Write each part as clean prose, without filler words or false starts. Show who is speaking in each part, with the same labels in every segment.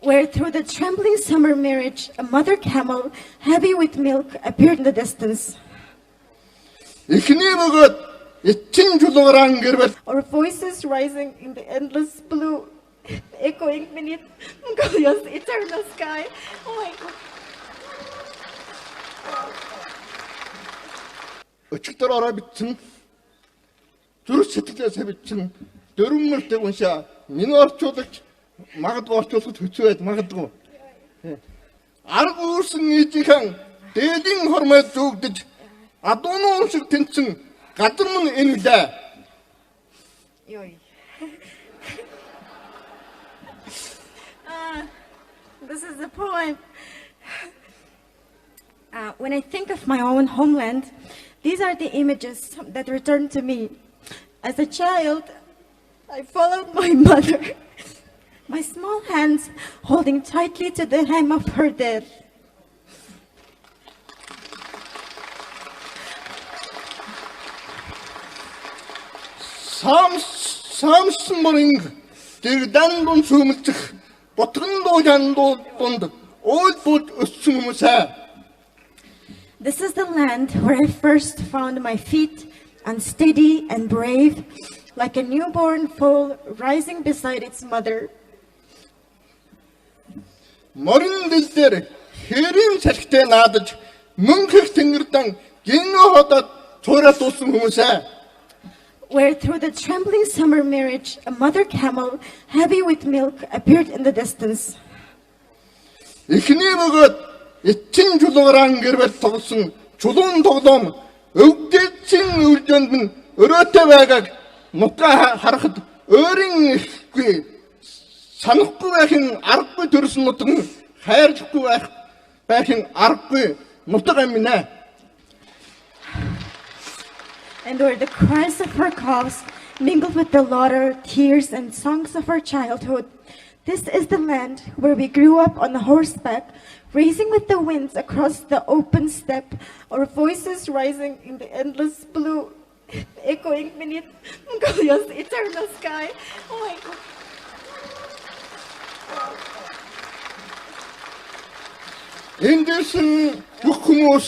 Speaker 1: where through the trembling summer mirage, a mother camel, heavy with milk, appeared in the distance. Our voices rising in the endless blue, echoing beneath Mongolia's eternal sky. Oh my God.
Speaker 2: Өчигдөр ороо битсэн зүрх сэтгэлээсээ битсэн дөрвөн мөртэй уншаа миний орчуулагч магадгүй орчуулахд хэцүү байд магадгүй арга үүрсэн ийжийнхэн дээдийн хормой зүгдэж адуунуу шиг тэнцэн гадар мөн энэлээ.
Speaker 1: This is a poem. When I think of my own homeland, these are the images that return to me. As a child, I followed my mother, my small hands holding tightly to the hem of her death.
Speaker 2: Samson moring, degdan dun sumilчих, botgan dojan dund, old boat usumusa.
Speaker 1: This is the land where I first found my feet, unsteady and brave, like a newborn foal rising beside its mother.
Speaker 2: Morin dilder, herin salхитай наадаж, мөнхөх тэнгэрдэн гинэ хотод цуураа туусан хүмүүсээ.
Speaker 1: Where through the trembling summer mirage, a mother camel, heavy with milk, appeared in the distance.
Speaker 2: Эхний бөгөөд эцсийн чулуугаар гэрбэл тоглосон чулуун тоглоом өвдөцийн үржөнд нь өрөөтэй байгааг нутгаа харахад өөрийн ихгүй санахгүй байхын аргагүй төрсөн нутаг нь хайрлахгүй байхын аргагүй нутаг юм нэ.
Speaker 1: And where the cries of her calves mingled with the laughter, tears, and songs of our childhood, this is the land where we grew up on horseback, racing with the winds across the open steppe, our voices rising in the endless blue, echoing beneath Mongolia's eternal sky. Oh my God.
Speaker 2: Эндсэн бүх хүмүүс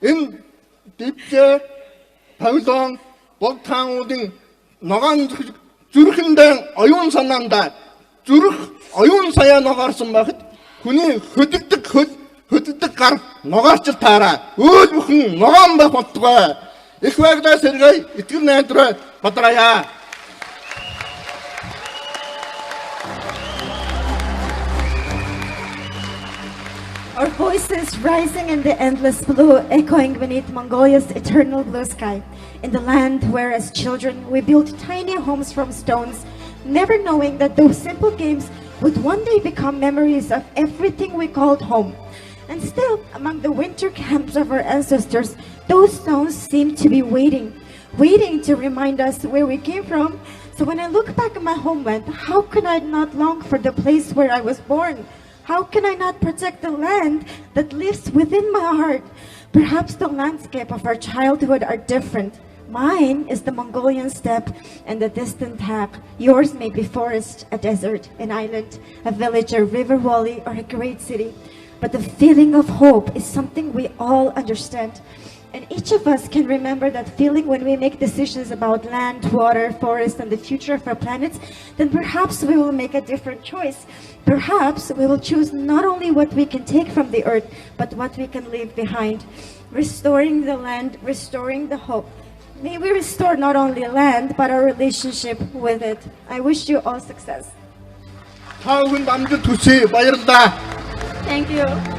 Speaker 2: энэ дэвчээ Павлон Богтаануудын ногоон зүрхэндээ оюун санаандаа зүрх оюун сая ногоорсон байхад хүний хөдөлдөг гар ногоорч таараа өөл бүхэн ногоон байх болтугай их байгдаа сэргээ итгэр найдраа бадраяа.
Speaker 1: Our voices rising in the endless blue, echoing beneath Mongolia's eternal blue sky, in the land where as children we built tiny homes from stones, never knowing that those simple games would one day become memories of everything we called home. And still, among the winter camps of our ancestors, those stones seem to be waiting to remind us where we came from. So when I look back at my homeland, how can I not long for the place where I was born? How can I not protect the land that lives within my heart? Perhaps the landscape of our childhood are different. Mine is the Mongolian steppe and the distant tap. Yours may be forest, a desert, an island, a village, a river valley, or a great city. But the feeling of hope is something we all understand. And each of us can remember that feeling when we make decisions about land, water, forest, and the future of our planets. Then perhaps we will make a different choice. Perhaps we will choose not only what we can take from the earth, but what we can leave behind. Restoring the land, restoring the hope. May we restore not only land, but our relationship with it. I wish you all success.
Speaker 2: Thank you.